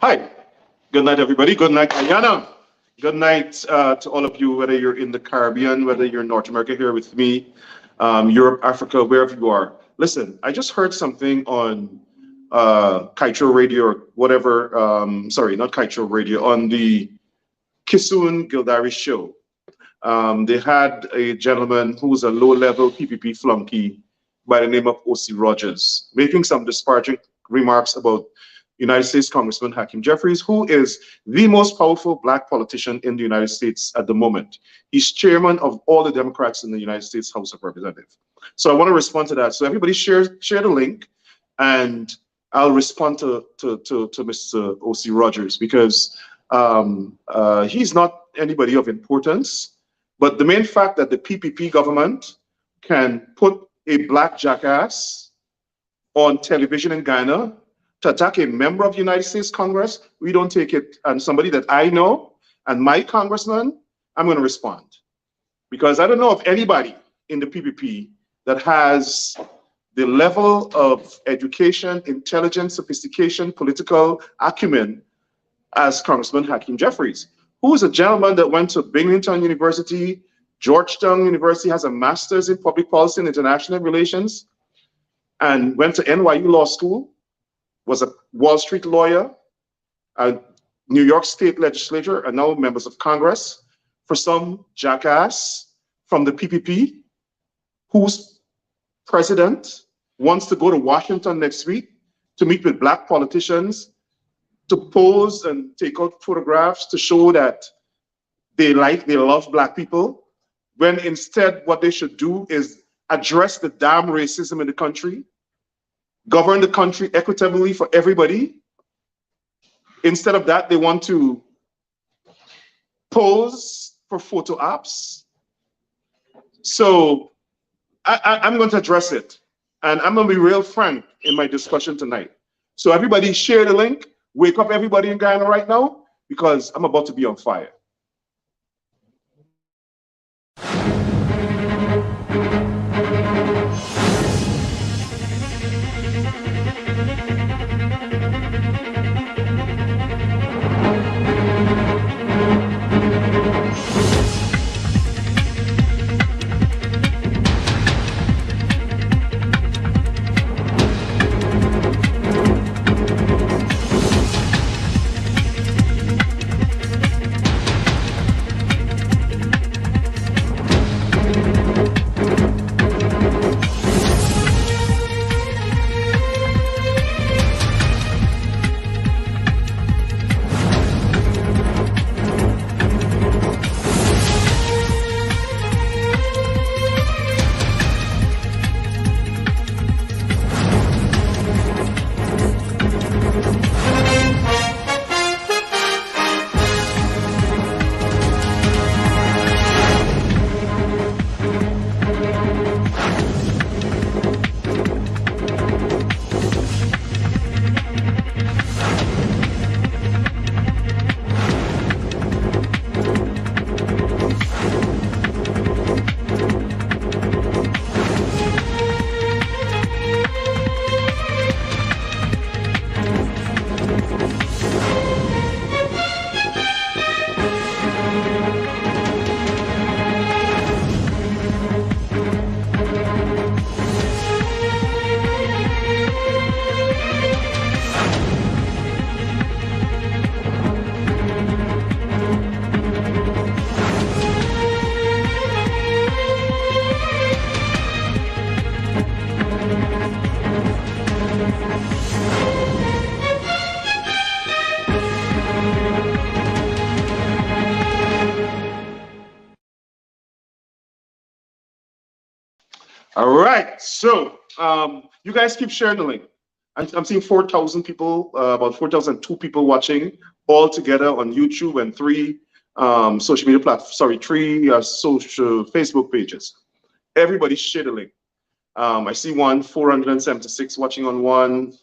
Hi, good night, everybody. Good night, Guyana. Good night to all of you, whether you're in the Caribbean, whether you're in North America here with me, Europe, Africa, wherever you are. Listen, I just heard something on Kitro Radio or whatever, sorry, not Kitro Radio, on the Kissoon Gildary show. They had a gentleman who's a low-level PPP flunky by the name of O.C. Rogers making some disparaging remarks about United States Congressman Hakeem Jeffries, who is the most powerful black politician in the United States at the moment. He's chairman of all the Democrats in the United States House of Representatives. So I want to respond to that. So everybody share the link, and I'll respond to Mr. O.C. Rogers because he's not anybody of importance. But the main fact that the PPP government can put a black jackass on television in Ghana to attack a member of the United States Congress, we don't take it. And somebody that I know and my congressman, I'm going to respond. Because I don't know of anybody in the PPP that has the level of education, intelligence, sophistication, political acumen as Congressman Hakeem Jeffries, who is a gentleman that went to Binghamton University, Georgetown University, has a master's in public policy and international relations, and went to NYU Law School, was a Wall Street lawyer, a New York State legislator, and now members of Congress, for some jackass from the PPP, whose president wants to go to Washington next week to meet with black politicians, to pose and take out photographs to show that they love black people, when instead what they should do is address the damn racism in the country, govern the country equitably for everybody. Instead of that, they want to pose for photo ops. So I'm going to address it. And I'm going to be real frank in my discussion tonight. So everybody share the link. Wake up everybody in Guyana right now, because I'm about to be on fire. All right, so you guys keep sharing the link. I'm seeing 4,000 people, about 4,002 people watching all together on YouTube, and three social media platforms, sorry, three social Facebook pages. Everybody share the link. I see 476 watching on one,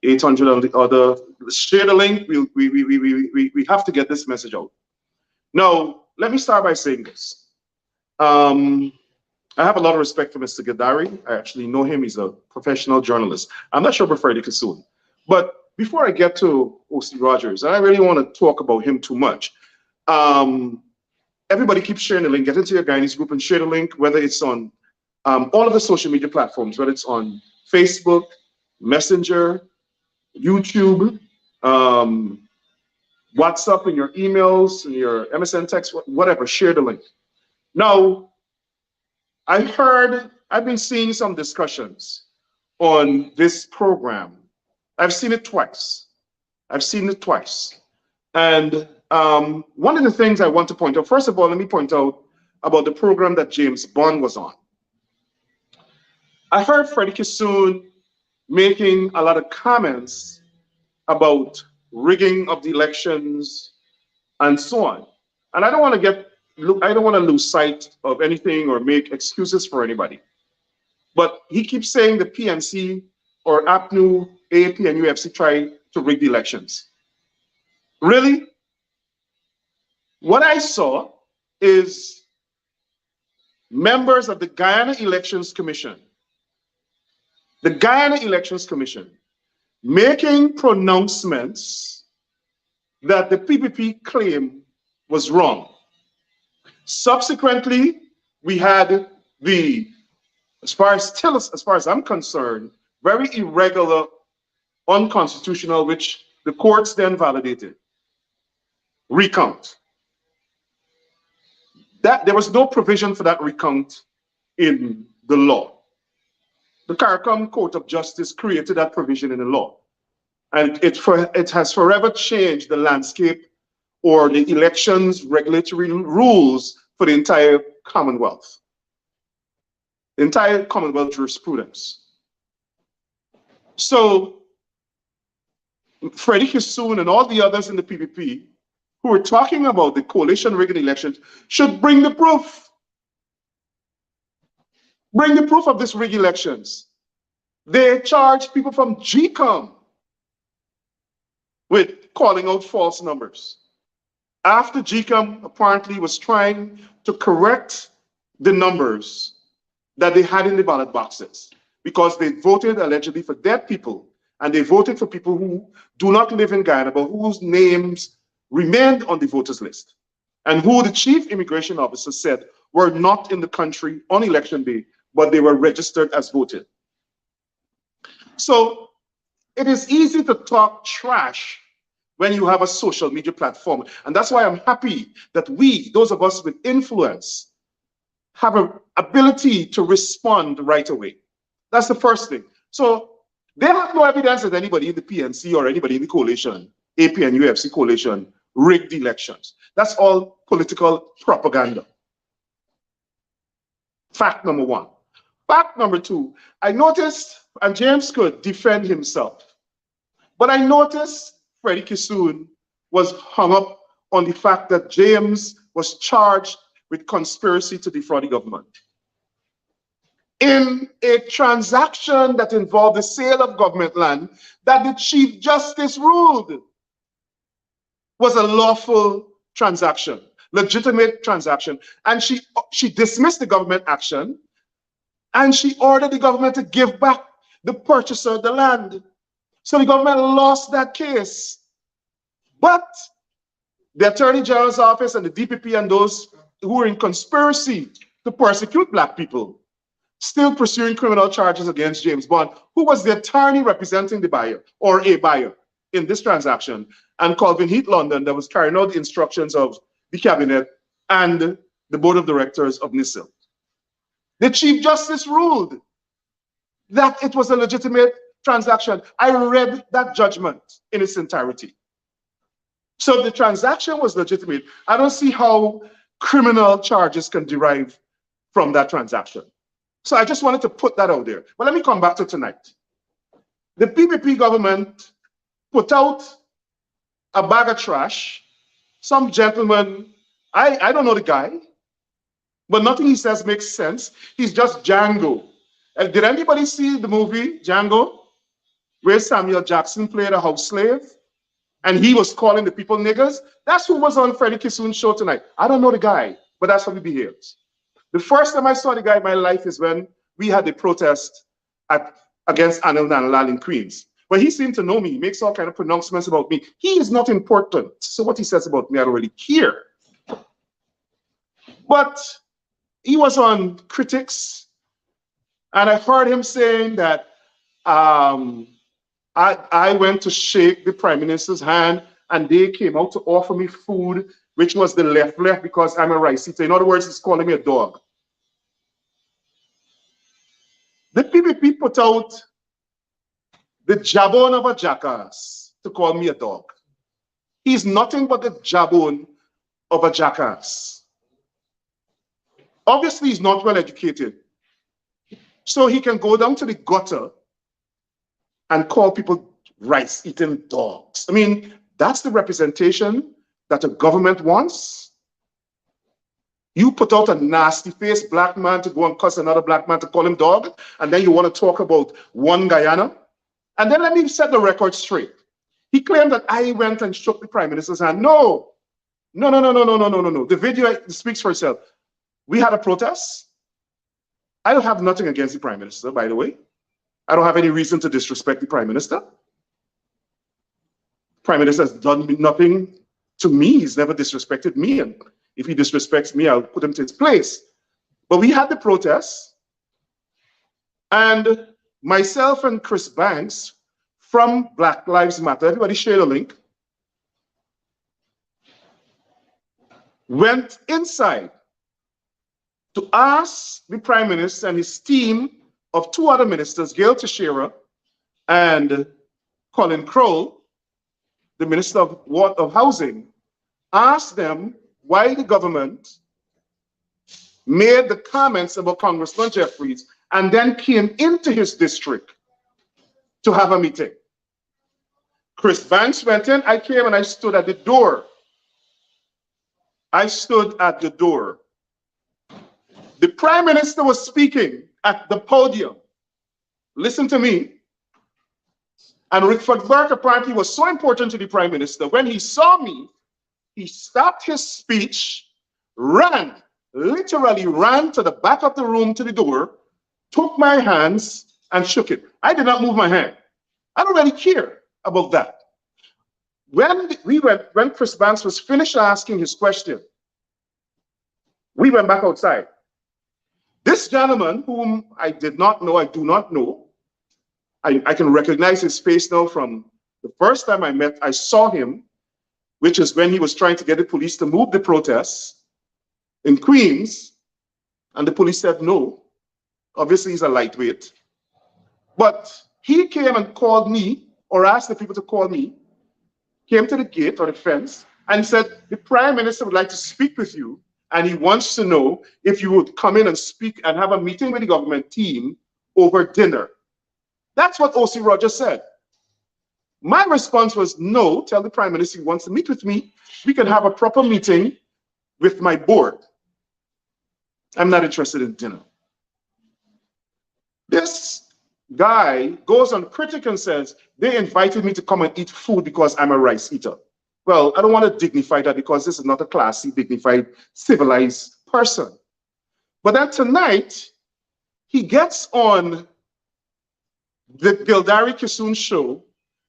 800 on the other. Share the link. We have to get this message out. Now, let me start by saying this. I have a lot of respect for Mr. Gildary. I actually know him. He's a professional journalist. I'm not sure about Freddie Kissoon. But before I get to O.C. Rogers, and I really want to talk about him too much, everybody keep sharing the link. Get into your Guyanese group and share the link, whether it's on all of the social media platforms, whether it's on Facebook, Messenger, YouTube, WhatsApp, in your emails, in your MSN text, whatever, share the link. Now, I've been seeing some discussions on this program. I've seen it twice. And one of the things I want to point out, first of all, let me point out about the program that James Bond was on. I heard Freddie Kissoon making a lot of comments about rigging of the elections and so on. And I don't want to lose sight of anything or make excuses for anybody. But he keeps saying the PNC or APNU, AAP, and UFC tried to rig the elections. Really? What I saw is members of the Guyana Elections Commission, making pronouncements that the PPP claim was wrong. Subsequently, we had as far as I'm concerned, very irregular, unconstitutional, which the courts then validated, recount. That there was no provision for that recount in the law. The CARICOM Court of Justice created that provision in the law. And it has forever changed the landscape or the elections regulatory rules for the entire Commonwealth. The entire Commonwealth jurisprudence. So Freddie Kissoon and all the others in the PPP who are talking about the coalition rigging elections should bring the proof. Bring the proof of this rigged elections. They charge people from GCOM with calling out false numbers. After GCOM apparently was trying to correct the numbers that they had in the ballot boxes because they voted allegedly for dead people and they voted for people who do not live in Guyana but whose names remained on the voters list and who the chief immigration officer said were not in the country on election day, but they were registered as voted. So it is easy to talk trash when you have a social media platform. And that's why I'm happy that we, those of us with influence, have an ability to respond right away. That's the first thing. So they have no evidence that anybody in the PNC or anybody in the coalition, AP and UFC coalition, rigged elections. That's all political propaganda. Fact number one. Fact number two, I noticed, and James could defend himself, but I noticed Freddie Kissoon was hung up on the fact that James was charged with conspiracy to defraud the government. In a transaction that involved the sale of government land that the Chief Justice ruled was a lawful transaction, legitimate transaction. And she dismissed the government action and she ordered the government to give back the purchaser the land. So the government lost that case. But the Attorney General's office and the DPP and those who were in conspiracy to persecute Black people still pursuing criminal charges against James Bond, who was the attorney representing the buyer or a buyer in this transaction, and Calvin Heath London that was carrying out the instructions of the cabinet and the board of directors of NISIL. The Chief Justice ruled that it was a legitimate transaction. I read that judgment in its entirety. So the transaction was legitimate. I don't see how criminal charges can derive from that transaction. So I just wanted to put that out there. But let me come back to tonight. The PPP government put out a bag of trash. Some gentleman, I don't know the guy, but nothing he says makes sense. He's just Django. And did anybody see the movie Django, where Samuel Jackson played a house slave and he was calling the people niggers? That's who was on Freddie Kissoon's show tonight. I don't know the guy, but that's how he behaves. The first time I saw the guy in my life is when we had the protest against Anil Nanalal in Queens. But he seemed to know me. He makes all kind of pronouncements about me. He is not important. So what he says about me, I don't really care. But he was on Critics, and I heard him saying that I went to shake the Prime Minister's hand, and they came out to offer me food, which was the left because I'm a rice eater. In other words, he's calling me a dog. The PPP put out the jawbone of a jackass to call me a dog. He's nothing but the jawbone of a jackass. Obviously, he's not well educated. So he can go down to the gutter and call people rice-eating dogs. I mean, that's the representation that a government wants. You put out a nasty-faced black man to go and cuss another black man to call him dog, and then you want to talk about one Guyana? And then let me set the record straight. He claimed that I went and shook the Prime Minister's hand. No. The video speaks for itself. We had a protest. I don't have nothing against the Prime Minister, by the way. I don't have any reason to disrespect the Prime Minister. Prime Minister has done nothing to me. He's never disrespected me. And if he disrespects me, I'll put him to his place. But we had the protest. And myself and Chris Banks from Black Lives Matter, everybody share the link, went inside to ask the Prime Minister and his team of two other ministers, Gail Teixeira and Colin Crowell, the Minister of Housing, asked them why the government made the comments about Congressman Jeffries and then came into his district to have a meeting. Chris Banks went in, I came and I stood at the door. I stood at the door. The Prime Minister was speaking at the podium. Listen to me. And Rickford Burke apparently was so important to the Prime Minister. When he saw me, he stopped his speech, literally ran to the back of the room to the door, took my hands and shook it. I did not move my hand. I don't really care about that. When Chris Banks was finished asking his question, we went back outside. This gentleman, whom I did not know, I do not know, I can recognize his face now from the first time I saw him, which is when he was trying to get the police to move the protests in Queens, and the police said no. Obviously, he's a lightweight. But he came and called me, or asked the people to call me, came to the gate or the fence, and said, the Prime Minister would like to speak with you, and he wants to know if you would come in and speak and have a meeting with the government team over dinner. That's what O.C. Rogers said. My response was, no, tell the Prime Minister he wants to meet with me. We can have a proper meeting with my board. I'm not interested in dinner. This guy goes on Critic and says, they invited me to come and eat food because I'm a rice eater. Well, I don't want to dignify that because this is not a classy, dignified, civilized person. But then tonight, he gets on the Gildary Kissoon show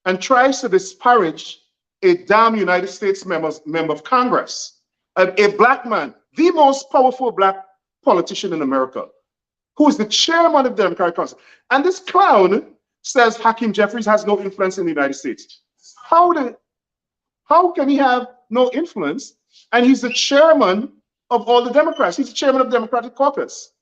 and tries to disparage a damn United States member of Congress, a black man, the most powerful black politician in America, who is the chairman of the Democratic Council. And this clown says Hakeem Jeffries has no influence in the United States. How can he have no influence? And he's the chairman of all the Democrats. He's the chairman of the Democratic Caucus.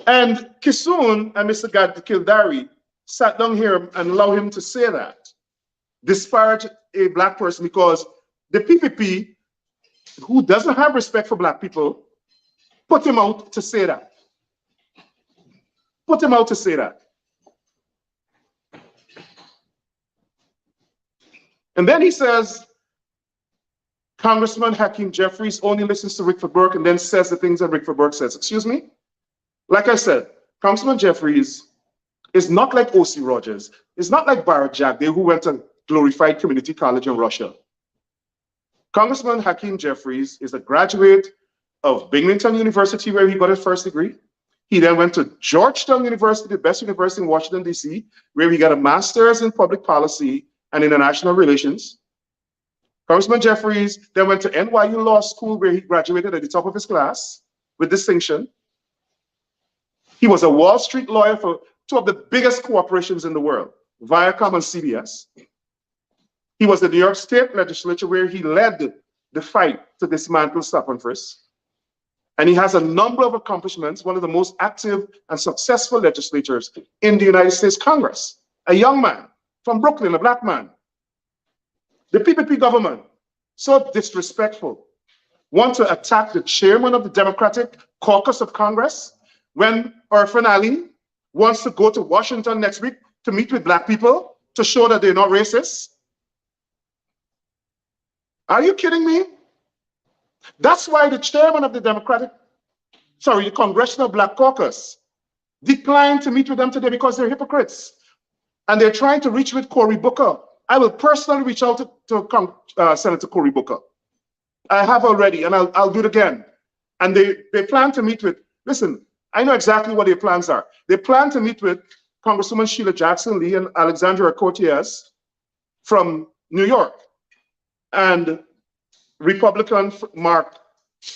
And Kissoon and Mr. Gildary sat down here and allowed him to say that, disparage a black person, because the PPP, who doesn't have respect for black people, put him out to say that. Put him out to say that. And then he says, Congressman Hakeem Jeffries only listens to Rickford Burke and then says the things that Rickford Burke says. Excuse me? Like I said, Congressman Jeffries is not like O.C. Rogers. It's not like Barrett Jagdale, who went to glorified community college in Russia. Congressman Hakeem Jeffries is a graduate of Binghamton University, where he got his first degree. He then went to Georgetown University, the best university in Washington, D.C., where he got a master's in public policy and international relations. Congressman Jeffries then went to NYU Law School, where he graduated at the top of his class with distinction. He was a Wall Street lawyer for two of the biggest corporations in the world, Viacom and CBS. He was the New York State Legislature, where he led the fight to dismantle stop and frisk. And he has a number of accomplishments, one of the most active and successful legislators in the United States Congress, a young man from Brooklyn, a black man. The PPP government, so disrespectful, want to attack the chairman of the Democratic Caucus of Congress when Irfan Ali wants to go to Washington next week to meet with black people to show that they're not racist. Are you kidding me? That's why the chairman of the the Congressional Black Caucus declined to meet with them today, because they're hypocrites. And they're trying to reach with Cory Booker. I will personally reach out to Senator Cory Booker. I have already, and I'll do it again. And they plan to meet with, listen, I know exactly what their plans are. They plan to meet with Congresswoman Sheila Jackson Lee and Alexandria Cortez from New York, and Republican Mark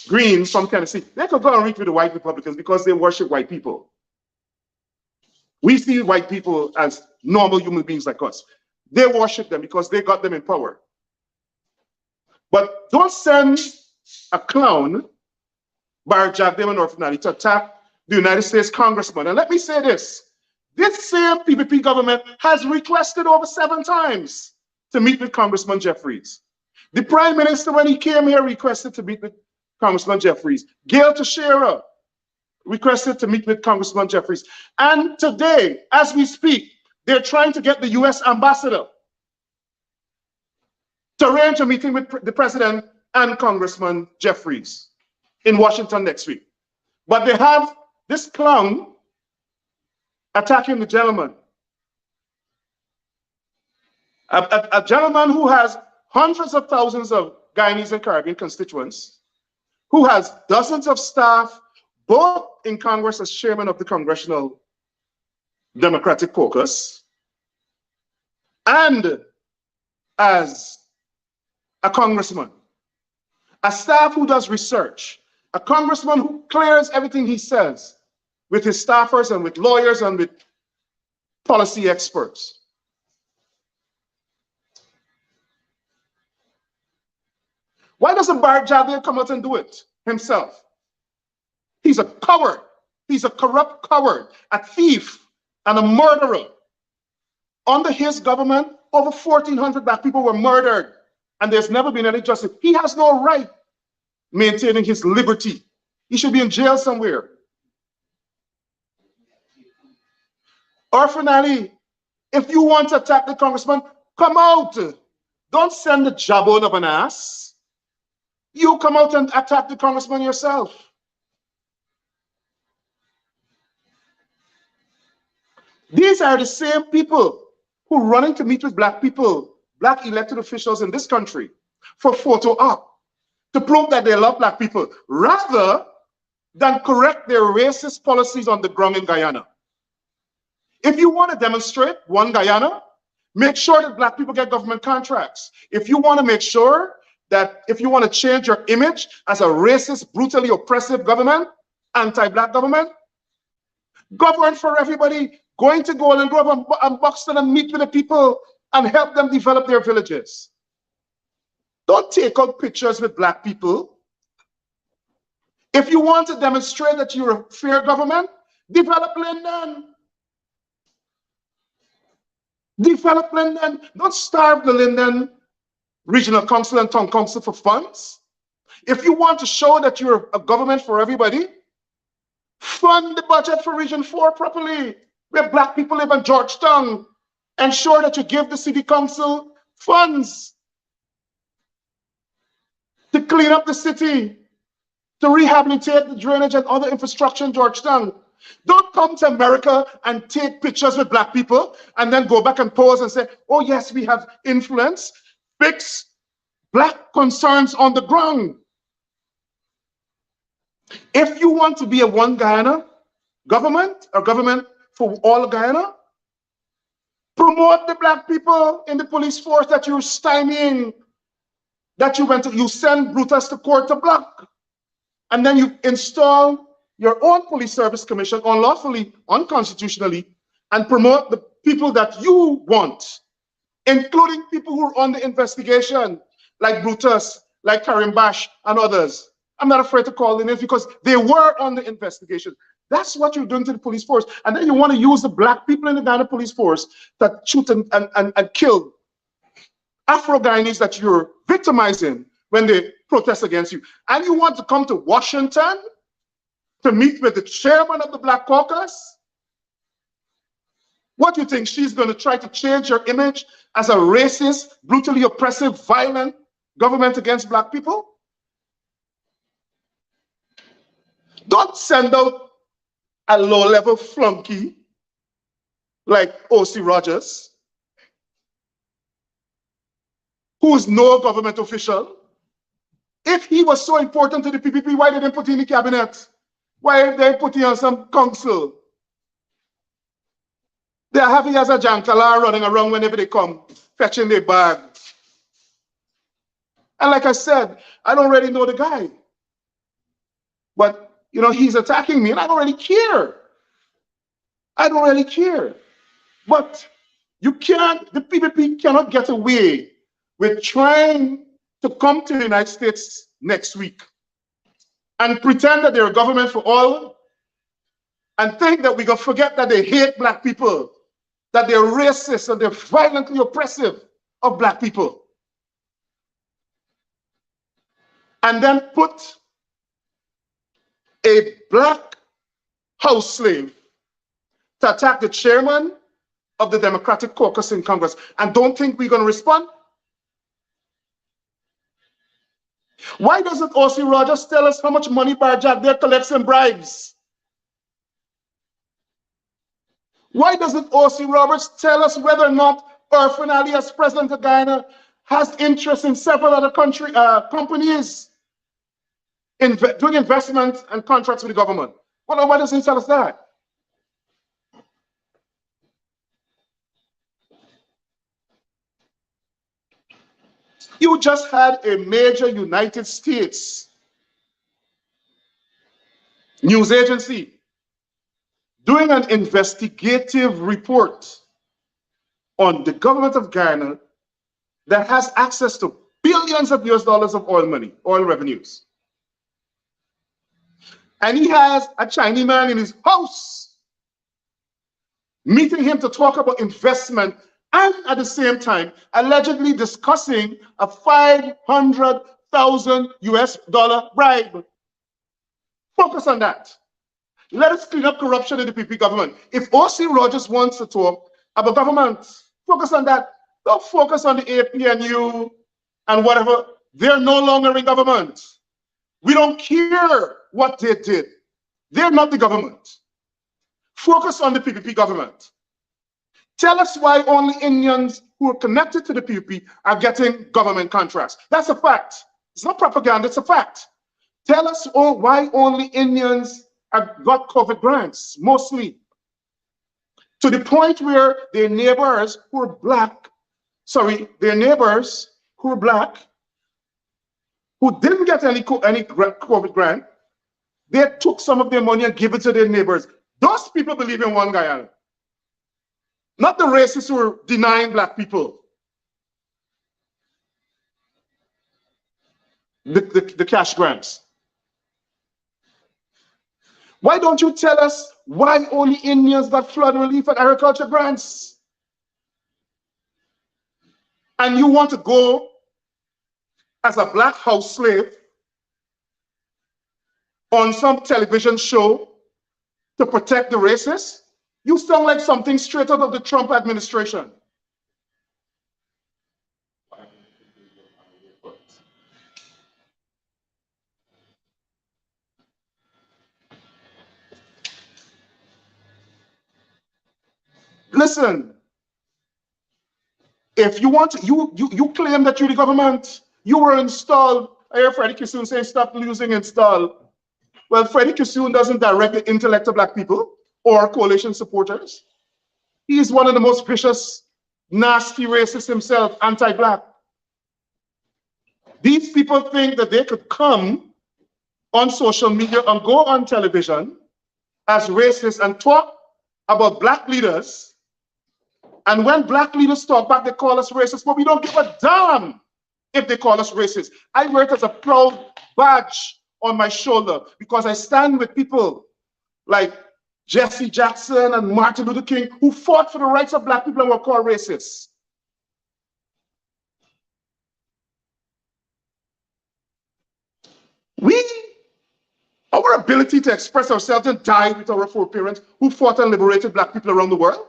Green from Tennessee. They could go and reach with the white Republicans because they worship white people. We see white people as normal human beings like us. They worship them because they got them in power. But don't send a clown, Bar Jagdem and Irfan Ali, to attack the United States Congressman. And let me say this same PPP government has requested over 7 times to meet with Congressman Jeffries. The Prime Minister, when he came here, requested to meet with Congressman Jeffries. Gail Teixeira requested to meet with Congressman Jeffries. And today, as we speak, they're trying to get the US ambassador to arrange a meeting with the president and Congressman Jeffries in Washington next week. But they have this clown attacking the gentleman. A gentleman who has hundreds of thousands of Guyanese and Caribbean constituents, who has dozens of staff, both in Congress as chairman of the Congressional Democratic Caucus, and as a congressman, a staff who does research, a congressman who clears everything he says with his staffers and with lawyers and with policy experts. Why doesn't Bart Jagdeo come out and do it himself? He's a coward. He's a corrupt coward, a thief, and a murderer. Under his government, over 1,400 black people were murdered, and there's never been any justice. He has no right maintaining his liberty. He should be in jail somewhere. Irfan Ali, if you want to attack the congressman, come out. Don't send the jawbone of an ass. You come out and attack the congressman yourself. These are the same people who are running to meet with black people, black elected officials in this country, for photo op, to prove that they love black people, rather than correct their racist policies on the ground in Guyana. If you want to demonstrate one Guyana, make sure that black people get government contracts. If you want to make sure that if you want to change your image as a racist, brutally oppressive government, anti-black government, govern for everybody, going to Golden Grove and Buxton and meet with the people and help them develop their villages. Don't take out pictures with black people. If you want to demonstrate that you're a fair government, develop Linden. Develop Linden. Don't starve the Linden Regional Council and Town Council for funds. If you want to show that you're a government for everybody, fund the budget for Region 4 properly, where black people live in Georgetown. Ensure that you give the city council funds to clean up the city, to rehabilitate the drainage and other infrastructure in Georgetown. Don't come to America and take pictures with black people and then go back and pose and say, oh yes, we have influence. Fix black concerns on the ground. If you want to be a one Guyana, government, a government for all Guyana? Promote the black people in the police force that you're stymieing, that you send Brutus to court to block. And then you install your own police service commission unlawfully, unconstitutionally, and promote the people that you want, including people who are on the investigation, like Brutus, like Karim Bash, and others. I'm not afraid to call the names because they were on the investigation. That's what you're doing to the police force. And then you want to use the black people in the Ghana police force that shoot and kill Afro-Guyanese that you're victimizing when they protest against you. And you want to come to Washington to meet with the chairman of the Black Caucus? What do you think? She's going to try to change your image as a racist, brutally oppressive, violent government against black people? Don't send out a low-level flunky like O.C. Rogers, who's no government official. If he was so important to the PPP, why didn't they put him in the cabinet? Why did they put him on some council? They're having as a jankala running around whenever they come, fetching their bag. And like I said, I don't really know the guy. But, you know, he's attacking me and I don't really care. I don't really care. But you can't, the PPP cannot get away with trying to come to the United States next week and pretend that they're a government for all and think that we're going to forget that they hate black people, that they're racist and they're violently oppressive of black people. And then put a black house slave to attack the chairman of the Democratic Caucus in Congress and don't think we're going to respond? Why doesn't O.C. Rogers tell us how much money Barjack there collects in bribes? Why doesn't O.C. Roberts tell us whether or not Irfan Ali, as president of Guyana, has interest in several other companies doing investment and contracts with the government? Well, why doesn't he tell us that? You just had a major United States news agency doing an investigative report on the government of Guyana that has access to billions of US dollars of oil money, oil revenues. And he has a Chinese man in his house meeting him to talk about investment and at the same time allegedly discussing a $500,000 US bribe. Focus on that. Let us clean up corruption in the PP government. If O.C. Rogers wants to talk about government, focus on that. Don't focus on the APNU and whatever. They're no longer in government. We don't care what they did. They're not the government. Focus on the PPP government. Tell us why only Indians who are connected to the PPP are getting government contracts. That's a fact. It's not propaganda, it's a fact. Tell us why only Indians have got COVID grants, mostly. To the point where their neighbors who are black, their neighbors who are black, who didn't get any COVID grant, they took some of their money and gave it to their neighbors. Those people believe in one Guyana. Not the racists who are denying black people the cash grants. Why don't you tell us why only Indians got flood relief and agriculture grants? And you want to go as a black house slave on some television show to protect the racists? You sound like something straight out of the Trump administration. Listen, if you want to, you claim that you're the government. You were installed. I hear Freddie Kissoon say stop losing install. Well, Freddie Kissoon doesn't directly intellect to black people or coalition supporters. He is one of the most vicious, nasty racists himself, anti-black. These people think that they could come on social media and go on television as racists and talk about black leaders. And when black leaders talk back, they call us racist, but we don't give a damn if they call us racist. I wear it as a proud badge on my shoulder because I stand with people like Jesse Jackson and Martin Luther King who fought for the rights of black people and were called racists. Our ability to express ourselves and die with our foreparents who fought and liberated black people around the world.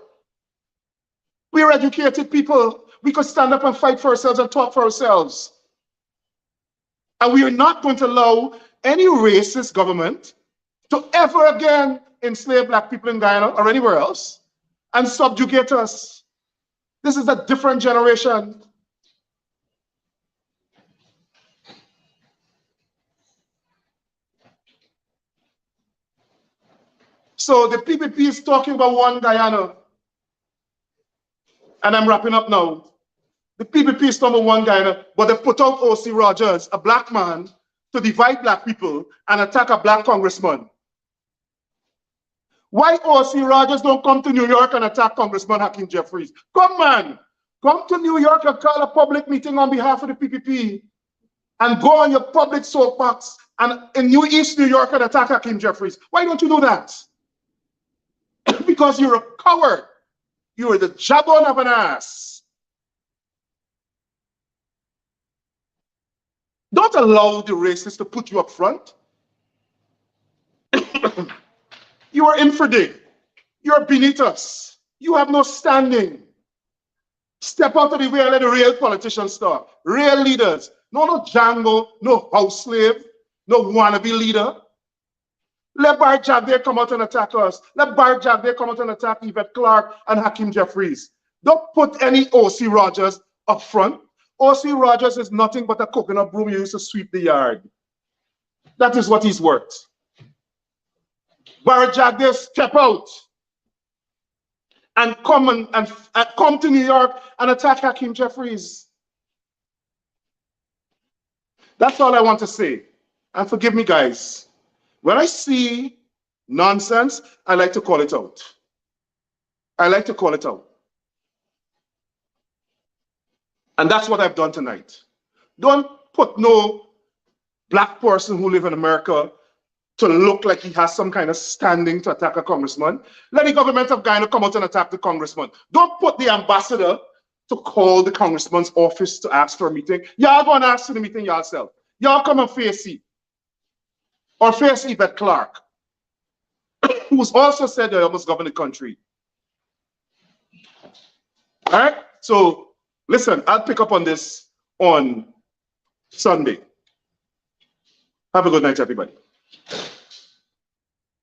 We are educated people. We could stand up and fight for ourselves and talk for ourselves. And we are not going to allow any racist government to ever again enslave black people in Guyana or anywhere else and subjugate us. This is a different generation. So the PPP is talking about one Guyana. And I'm wrapping up now. The PPP is talking about one Guyana, but they put out O.C. Rogers, a black man, to divide black people and attack a black congressman. Why O.C. Rogers don't come to New York and attack Congressman Hakeem Jeffries? Come, man. Come to New York and call a public meeting on behalf of the PPP and go on your public soapbox and in New East New York and attack Hakeem Jeffries. Why don't you do that? Because you're a coward. You are the jawbone of an ass. Don't allow the racists to put you up front. You are infidel. You are beneath us. You have no standing. Step out of the way and let the real politicians talk. Real leaders. No Django, no house slave, no wannabe leader. Let Bar Jagdeh come out and attack us. Let Bar Jagdeh come out and attack Yvette Clarke and Hakeem Jeffries. Don't put any O.C. Rogers up front. O.C. Rogers is nothing but a coconut broom you used to sweep the yard. That is what he's worth. Bar Jagdeh, step out and come to New York and attack Hakeem Jeffries. That's all I want to say. And forgive me, guys. When I see nonsense, I like to call it out. I like to call it out. And that's what I've done tonight. Don't put no black person who lives in America to look like he has some kind of standing to attack a congressman. Let the government of Guyana come out and attack the congressman. Don't put the ambassador to call the congressman's office to ask for a meeting. Y'all go and ask for the meeting yourself. Y'all come and face it. Or face Yvette Clarke, who's also said they almost govern the country. All right? So, listen, I'll pick up on this on Sunday. Have a good night, everybody.